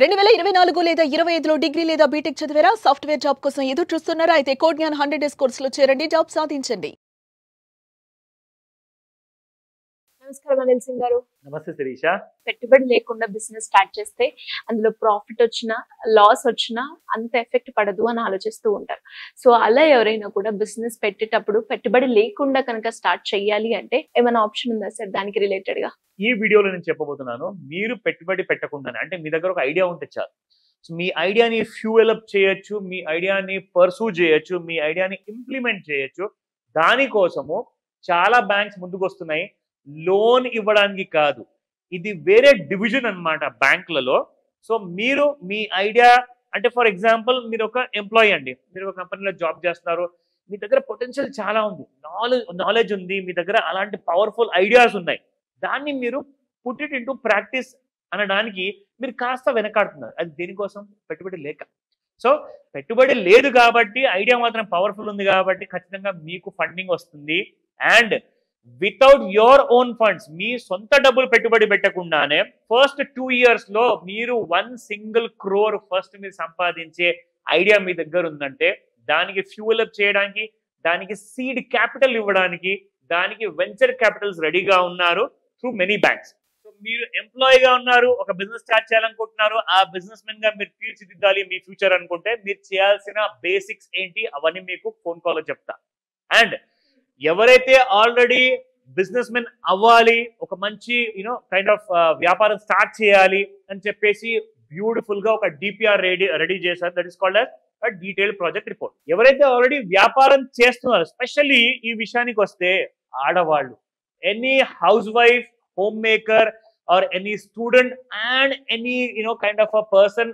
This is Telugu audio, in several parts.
2024 లేదా 25లో డిగ్రీ లేదా బీటెక్ చదివారా? సాఫ్ట్‌వేర్ జాబ్ కోసం ఎదురు చూస్తున్నారా? అయితే కోడ్ జ్ఞాన్ 100 డేస్ కోర్సులో చేరండి, జాబ్ సాధించండి. నమస్కారం అనిల్ సింగ్ గారు. నమస్తే శిరీష. పెట్టుబడి లేకుండా బిజినెస్ స్టార్ట్ చేస్తే అందులో ప్రాఫిట్ వచ్చినా లాస్ వచ్చినా అంత ఎఫెక్ట్ పడదు అని ఆలోచిస్తూ ఉంటారు. సో అలా ఎవరైనా కూడా బిజినెస్ పెట్టేటప్పుడు పెట్టుబడి లేకుండా కనుక స్టార్ట్ చేయాలి అంటే ఏమైనా ఆప్షన్ ఉందా సార్ దానికి రిలేటెడ్ గా? ఈ వీడియోలో నేను చెప్పబోతున్నాను, మీరు పెట్టుబడి పెట్టకుండానే, అంటే మీ దగ్గర ఒక ఐడియా ఉంటే చాలు. సో మీ ఐడియాని ఫ్యూయల్ అప్ చేయొచ్చు, మీ ఐడియాని పర్సూ చేయొచ్చు, మీ ఐడియాని ఇంప్లిమెంట్ చేయొచ్చు. దానికోసము చాలా బ్యాంక్స్ ముందుకు వస్తున్నాయి. లోన్ ఇవ్వడానికి కాదు, ఇది వేరే డివిజన్ అన్నమాట బ్యాంకులలో. సో మీరు మీ ఐడియా, అంటే ఫర్ ఎగ్జాంపుల్ మీరు ఒక ఎంప్లాయీ అండి, మీరు ఒక కంపెనీలో జాబ్ చేస్తున్నారు, మీ దగ్గర పొటెన్షియల్ చాలా ఉంది, నాలెడ్జ్ ఉంది, మీ దగ్గర అలాంటి పవర్ఫుల్ ఐడియాస్ ఉన్నాయి. దాన్ని మీరు పుట్ ఇట్ ఇంటూ ప్రాక్టీస్ అనడానికి మీరు కాస్త వెనకాడుతున్నారు. అది దేనికోసం? పెట్టుబడి లేక. సో పెట్టుబడి లేదు కాబట్టి, ఐడియా మాత్రం పవర్ఫుల్ ఉంది కాబట్టి ఖచ్చితంగా మీకు ఫండింగ్ వస్తుంది. And without your own funds, మీ సొంత డబ్బులు పెట్టుబడి పెట్టకుండానే ఫస్ట్ 2 years లో మీరు 1 single crore ఫస్ట్ మీరు సంపాదించే ఐడియా మీ దగ్గర ఉందంటే, దానికి ఫ్యూయల్ అప్ చేయడానికి, దానికి సీడ్ క్యాపిటల్ ఇవ్వడానికి, దానికి వెంచర్ క్యాపిటల్స్ రెడీగా ఉన్నారు త్రూ మెనీ బ్యాంక్స్. సో మీరు ఎంప్లాయీగా ఉన్నారు, ఒక బిజినెస్ స్టార్ట్ చేయాలనుకుంటున్నారు, ఆ బిజినెస్ మెన్ గా మీరు తీర్చిదిద్దాలి మీ ఫ్యూచర్ అనుకుంటే, మీరు చేయాల్సిన బేసిక్స్ ఏంటి అవన్నీ మీకు ఫోన్ కాల్లో చెప్తా. అండ్ ఎవరైతే ఆల్రెడీ బిజినెస్ మెన్ అవ్వాలి, ఒక మంచి కైండ్ ఆఫ్ వ్యాపారం స్టార్ట్ చేయాలి అని చెప్పేసి బ్యూటిఫుల్ గా ఒక డిపిఆర్ రెడీ చేశారు. That is called as detailed project report. ఎవరైతే ఆల్రెడీ వ్యాపారం చేస్తున్నారు, స్పెషల్లీ ఈ విషయానికి వస్తే ఆడవాళ్ళు, any house wife, home maker or any student and any kind of a person,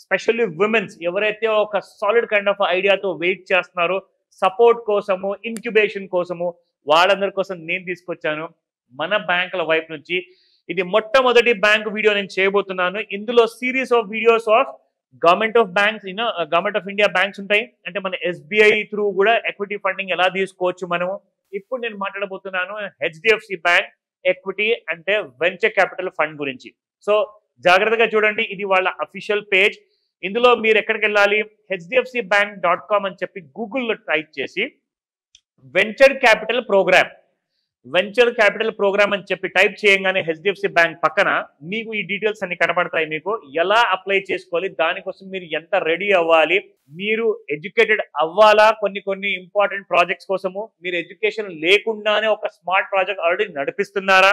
specially women's, ఎవరైతే ఒక సాలిడ్ కైండ్ ఆఫ్ ఐడియాతో వెయిట్ చేస్తున్నారో సపోర్ట్ కోసము, ఇంక్యుబేషన్ కోసము, వాళ్ళందరి కోసం నేను తీసుకొచ్చాను మన బ్యాంకుల వైపు నుంచి. ఇది మొట్టమొదటి బ్యాంక్ వీడియో నేను చేయబోతున్నాను. ఇందులో series of videos of government of banks, government of India banks ఉంటాయి. అంటే మన SBI త్రూ కూడా ఎక్విటీ ఫండింగ్ ఎలా తీసుకోవచ్చు మనము. ఇప్పుడు నేను మాట్లాడబోతున్నాను HDFC బ్యాంక్ ఎక్విటీ అంటే వెంచర్ క్యాపిటల్ ఫండ్ గురించి. సో జాగ్రత్తగా చూడండి, ఇది వాళ్ళ అఫీషియల్ పేజ్. ఇందులో మీరు ఎక్కడికి వెళ్ళాలి? hdfcbank.com అని చెప్పి గూగుల్లో టైప్ చేసి వెంచర్ క్యాపిటల్ ప్రోగ్రామ్ అని చెప్పి టైప్ చేయగానే HDFC బ్యాంక్ పక్కన మీకు ఈ డీటెయిల్స్ అన్ని కనబడతాయి. మీకు ఎలా అప్లై చేసుకోవాలి, దానికోసం మీరు ఎంత రెడీ అవ్వాలి, మీరు ఎడ్యుకేటెడ్ అవ్వాలా, కొన్ని ఇంపార్టెంట్ ప్రాజెక్ట్స్ కోసము, మీరు ఎడ్యుకేషన్ లేకుండానే ఒక స్మార్ట్ ప్రాజెక్ట్ ఆల్రెడీ నడిపిస్తున్నారా,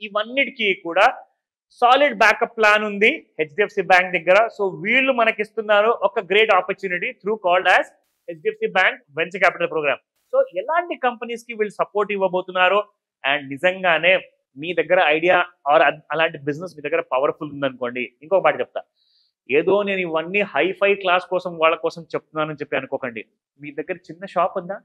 ఇవన్నిటికీ కూడా సాలిడ్ బ్యాకప్ ప్లాన్ ఉంది HDFC బ్యాంక్ దగ్గర. సో వీళ్ళు మనకిస్తున్నారు ఒక great opportunity through called as HDFC bank venture capital program. So ఎలాంటి కంపెనీస్ కి వీళ్ళు సపోర్ట్ ఇవ్వబోతున్నారు, అండ్ నిజంగానే మీ దగ్గర ఐడియా ఆర్ అలాంటి బిజినెస్ మీ దగ్గర పవర్ఫుల్ ఉందనుకోండి, ఇంకొక మాట చెప్తా, ఏదో నేను ఇవన్నీ హైఫై క్లాస్ కోసం వాళ్ళ కోసం చెప్తున్నానని చెప్పి అనుకోకండి. మీ దగ్గర చిన్న షాప్ ఉందా,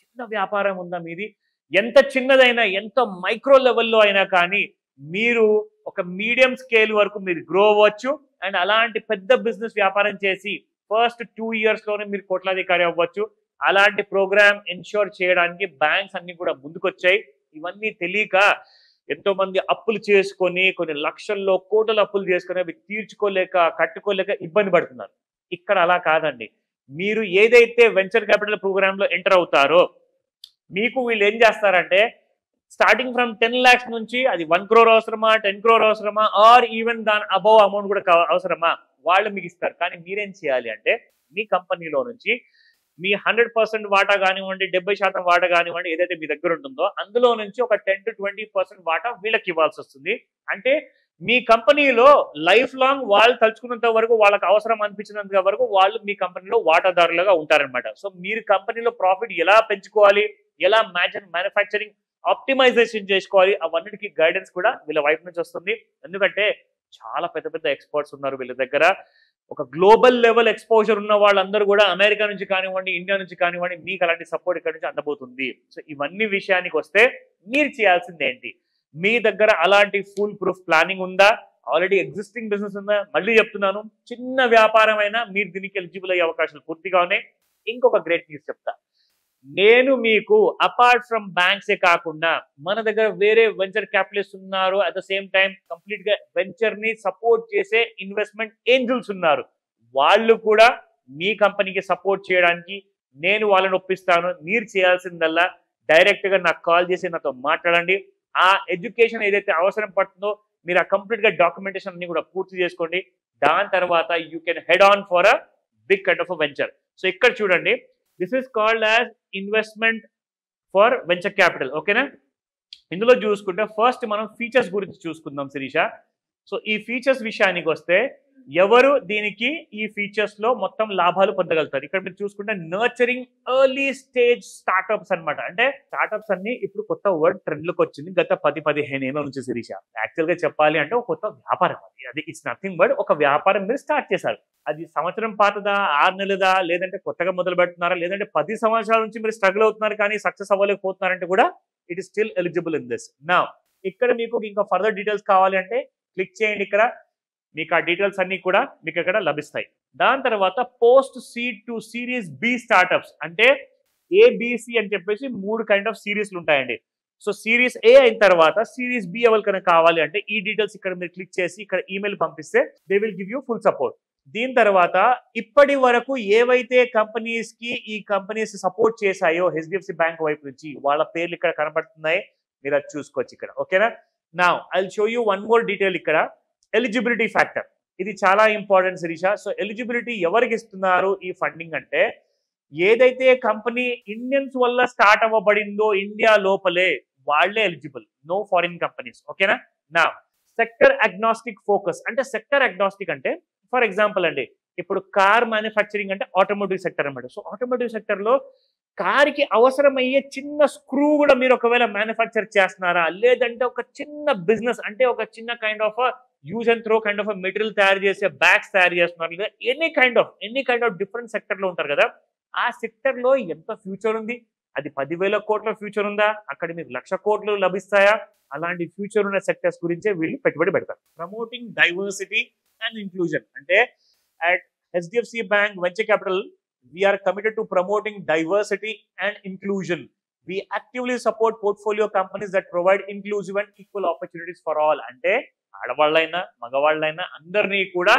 చిన్న వ్యాపారం ఉందా, మీది ఎంత చిన్నదైనా, ఎంత మైక్రో లెవెల్లో అయినా కానీ మీరు ఒక మీడియం స్కేల్ వరకు మీరు గ్రో అవ్వచ్చు. అండ్ అలాంటి పెద్ద బిజినెస్ వ్యాపారం చేసి ఫస్ట్ 2 years లోనే మీరు కోట్లాధికారి అవ్వచ్చు. అలాంటి ప్రోగ్రామ్ ఎన్ష్యూర్ చేయడానికి బ్యాంక్స్ అన్ని కూడా ముందుకొచ్చాయి. ఇవన్నీ తెలియక ఎంతో మంది అప్పులు చేసుకొని, కొన్ని లక్షల్లో కోట్ల అప్పులు చేసుకొని అవి కట్టుకోలేక ఇబ్బంది పడుతున్నారు. ఇక్కడ అలా కాదండి. మీరు ఏదైతే వెంచర్ క్యాపిటల్ ప్రోగ్రామ్ లో ఎంటర్ అవుతారో, మీకు వీళ్ళు ఏం చేస్తారంటే స్టార్టింగ్ ఫ్రమ్ 10 lakhs నుంచి, అది 1 crore అవసరమా, 10 crore అవసరమా, ఆర్ ఈవెన్ దాని అబౌవ్ అమౌంట్ కూడా అవసరమా, వాళ్ళు మీకు ఇస్తారు. కానీ మీరేం చేయాలి అంటే, మీ కంపెనీలో నుంచి మీ 100% వాటా కానివ్వండి, 70% వాటా కానివ్వండి, ఏదైతే మీ దగ్గర ఉంటుందో అందులో నుంచి ఒక 10 to 20% వాటా వీళ్ళకి ఇవ్వాల్సి వస్తుంది. అంటే మీ కంపెనీలో లైఫ్ లాంగ్ వాళ్ళు తలుచుకున్నంత వరకు, వాళ్ళకి అవసరం అనిపించినంత వరకు వాళ్ళు మీ కంపెనీలో వాటాదారులుగా ఉంటారనమాట. సో మీరు కంపెనీలో ప్రాఫిట్ ఎలా పెంచుకోవాలి, ఎలా మ్యానుఫ్యాక్చరింగ్ ఆప్టిమైజేషన్ చేసుకోవాలి, అవన్నిటికీ గైడెన్స్ కూడా వీళ్ళ వైపు నుంచి వస్తుంది. ఎందుకంటే చాలా పెద్ద ఎక్స్పర్ట్స్ ఉన్నారు వీళ్ళ దగ్గర. ఒక గ్లోబల్ లెవెల్ ఎక్స్పోజర్ ఉన్న వాళ్ళందరూ కూడా అమెరికా నుంచి కానివ్వండి, ఇండియా నుంచి కానివ్వండి, మీకు అలాంటి సపోర్ట్ ఇక్కడ నుంచి అందబోతుంది. సో ఇవన్నీ విషయానికి వస్తే మీరు చేయాల్సింది ఏంటి? మీ దగ్గర అలాంటి ఫుల్ ప్రూఫ్ ప్లానింగ్ ఉందా? ఆల్రెడీ ఎగ్జిస్టింగ్ బిజినెస్ ఉందా? మళ్ళీ చెప్తున్నాను, చిన్న వ్యాపారం అయినా మీరు దీనికి ఎలిజిబుల్ అయ్యే అవకాశాలు పూర్తిగా ఉన్నాయి. ఇంకొక గ్రేట్ న్యూస్ చెప్తా, నేను మీకు అపార్ట్ ఫ్రమ్ బ్యాంక్స్ ఏ కాకుండా మన దగ్గర వేరే వెంచర్ క్యాపిటలిస్ట్ ఉన్నారు, at the same time complete గా వెంచర్ ని సపోర్ట్ చేసే ఇన్వెస్ట్మెంట్ ఏంజల్స్ ఉన్నారు. వాళ్ళు కూడా మీ కంపెనీకి సపోర్ట్ చేయడానికి నేను వాళ్ళని ఒప్పిస్తాను. మీరు చేయాల్సిందల్లా డైరెక్ట్ గా నాకు కాల్ చేసి నాతో మాట్లాడండి. ఆ ఎడ్యుకేషన్ ఏదైతే అవసరం పడుతుందో మీరు ఆ కంప్లీట్ గా డాక్యుమెంటేషన్ అన్ని కూడా పూర్తి చేసుకోండి. దాని తర్వాత you can head on for a big kind of a venture. So ఇక్కడ చూడండి, this is called as investment for venture capital. ఓకేనా? ఇందులో చూసుకుంటే ఫస్ట్ మనం ఫీచర్స్ గురించి చూసుకుందాం శిరీష. సో ఈ ఫీచర్స్ విషయానికి వస్తే ఎవరు దీనికి ఈ ఫీచర్స్ లో మొత్తం లాభాలు పొందగలుగుతారు? ఇక్కడ మీరు చూసుకుంటే నర్చరింగ్ ఎర్లీ స్టేజ్ స్టార్ట్అప్స్ అన్నమాట. అంటే స్టార్ట్అప్స్ అన్ని ఇప్పుడు కొత్త వర్డ్ ట్రెండ్ లోకి వచ్చింది గత 10-15 ఏళ్ళ నుంచి శిరీష. యాక్చువల్ గా చెప్పాలి అంటే ఒక కొత్త వ్యాపారం అది ఇట్స్ నథింగ్ బట్ ఒక వ్యాపారం మీరు స్టార్ట్ చేశారు. అది సంవత్సరం పాతదా, 6 నెలదా, లేదంటే కొత్తగా మొదలు పెడుతున్నారా, లేదంటే 10 సంవత్సరాల నుంచి మీరు స్ట్రగుల్ అవుతున్నారు కానీ సక్సెస్ అవ్వలేకపోతున్నారంటే కూడా it is still eligible in this. నా ఇక్కడ మీకు ఇంకా ఫర్దర్ డీటెయిల్స్ కావాలి అంటే క్లిక్ చేయండి. ఇక్కడ మీకు ఆ డీటెయిల్స్ అన్ని కూడా మీకు ఇక్కడ లభిస్తాయి. దాని తర్వాత post seed to series B startups అంటే ఏబిసి అని చెప్పేసి 3 కైండ్ ఆఫ్ సిరీస్లు ఉంటాయండి. సో సిరీస్ ఏ అయిన తర్వాత సిరీస్ బి ఎవరికైనా కావాలి అంటే ఈ డీటెయిల్స్ ఇక్కడ మీరు క్లిక్ చేసి ఇక్కడ ఈమెయిల్ పంపిస్తే they will give you full support. దీని తర్వాత ఇప్పటి వరకు ఏవైతే కంపెనీస్ కి ఈ కంపెనీస్ సపోర్ట్ చేశాయో హెచ్డిఎఫ్సి బ్యాంక్ వైపు నుంచి వాళ్ళ పేర్లు ఇక్కడ కనబడుతున్నాయి, మీరు అది చూసుకోవచ్చు ఇక్కడ. ఓకేనా? Now I will show you one more detail. ఇక్కడ ఎలిజిబిలిటీ ఫ్యాక్టర్, ఇది చాలా ఇంపార్టెంట్ శిరీష. సో ఎలిజిబిలిటీ ఎవరికి ఇస్తున్నారు ఈ ఫండింగ్ అంటే ఏదైతే కంపెనీ ఇండియన్స్ వల్ల స్టార్ట్ అవ్వబడిందో ఇండియా లోపలే వాళ్లే ఎలిజిబుల్, నో ఫారిన్ కంపెనీస్. ఓకేనా? నా సెక్టర్ అగ్నాస్టిక్ ఫోకస్ అంటే సెక్టర్ అగ్నాస్టిక్ అంటే ఫర్ ఎగ్జాంపుల్ అండి, ఇప్పుడు కార్ మ్యానుఫ్యాక్చరింగ్ అంటే ఆటోమోటివ్ సెక్టర్ అన్నమాట. సో ఆటోమోటివ్ సెక్టర్ లో కార్కి అవసరమయ్యే చిన్న స్క్రూ కూడా మీరు ఒకవేళ మ్యానుఫ్యాక్చర్ చేస్తున్నారా, లేదంటే ఒక చిన్న బిజినెస్ అంటే ఒక చిన్న kind of use and throw kind of material తయారు చేసే బ్యాగ్స్ తయారు చేస్తున్నారు, లేదా any kind of different sector లో ఉంటారు కదా. ఆ సెక్టర్ లో ఎంత ఫ్యూచర్ ఉంది, అది 10,000 కోట్ల ఫ్యూచర్ ఉందా, అక్కడ మీకు 1,00,000 కోట్లు లభిస్తాయా, అలాంటి ఫ్యూచర్ ఉన్న సెక్టర్స్ గురించే వీళ్ళు పెట్టుబడి పెడతారు. ప్రమోటింగ్ డైవర్సిటీ అండ్ ఇంక్లూజన్ అంటే at HDFC Bank Venture Capital, we are committed to promoting diversity and inclusion. We actively support portfolio companies that provide inclusive and equal opportunities for all. అంటే ఆడవాళ్ళైనా మగవాళ్ళైనా అందరినీ కూడా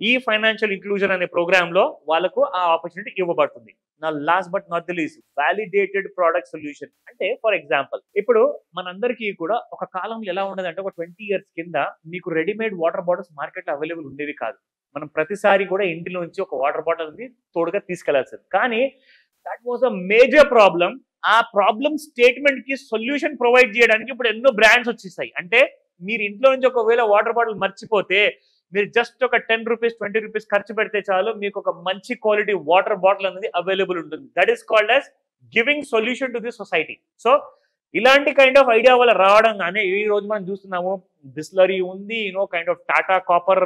ఈ ఫైనాన్షియల్ ఇంక్లూజన్ అనే ప్రోగ్రామ్ లో వాళ్ళకు ఆ ఆపర్చునిటీ ఇవ్వబడుతుంది. నా last but not the least validated product solution అంటే ఫర్ ఎగ్జాంపుల్ ఇప్పుడు మనందరికీ కూడా ఒక కాలంలో ఎలా ఉండదు అంటే ఒక 20 years కింద మీకు రెడీమేడ్ వాటర్ బాటిల్స్ మార్కెట్ లో అవైలబుల్ ఉండేవి కాదు. మనం ప్రతిసారి కూడా ఇంటిలో నుంచి ఒక వాటర్ బాటిల్ తోడుగా తీసుకెళ్లాల్సింది. కానీ that was a major problem. ఆ ప్రాబ్లం స్టేట్మెంట్ కి సొల్యూషన్ ప్రొవైడ్ చేయడానికి ఇప్పుడు ఎన్నో బ్రాండ్స్ వచ్చేసాయి. అంటే మీరు ఇంట్లో నుంచి ఒకవేళ వాటర్ బాటిల్ మర్చిపోతే మీరు జస్ట్ ఒక 10 రూపీస్ 20 రూపీస్ ఖర్చు పెడితే చాలు, మీకు ఒక మంచి క్వాలిటీ వాటర్ బాటిల్ అనేది అవైలబుల్ ఉంటుంది. That is called as giving solution to the society. So ఇలాంటి కైండ్ ఆఫ్ ఐడియా వల్ల రావడంగానే ఈ రోజు మనం చూస్తున్నాము బిస్లరీ ఉంది, kind of Tata copper,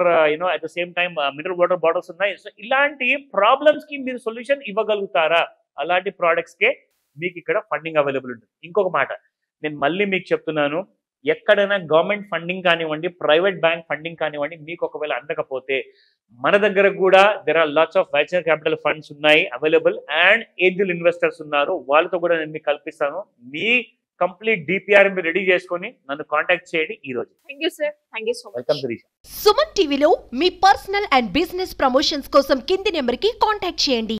at the same time mineral water bottles ఉన్నాయి. సో ఇలాంటి ప్రాబ్లమ్స్ కి మీరు సొల్యూషన్ ఇవ్వగలుగుతారా, అలాంటి ప్రోడక్ట్స్ కే మీకు ఇక్కడ ఫండింగ్ అవైలబుల్ ఉంటుంది. ఇంకొక మాట నేను మళ్ళీ మీకు చెప్తున్నాను, ఎక్కడైనా గవర్నమెంట్ ఫండింగ్ కానివ్వండి, ప్రైవేట్ బ్యాంక్ ఫండింగ్ కానివ్వండి, మీకు ఒకవేళ అందకపోతే మన దగ్గర కూడా there are lots of venture capital funds ఉన్నాయి అవైలబుల్, అండ్ ఏంజల్ ఇన్వెస్టర్స్ ఉన్నారు, వాళ్ళతో కూడా నేను మీకు కల్పిస్తాను. మీ కంప్లీట్ డిపిఆర్ మీరు రెడీ చేసుకొని నన్ను కాంటాక్ట్ చేయండి ఈ రోజు. Thank you sir, thank you so much. Welcome Shirisha. Suman టీవీలో మీ పర్సనల్ అండ్ బిజినెస్ ప్రమోషన్స్ కోసం కింది నెంబర్కి కాంటాక్ట్ చేయండి.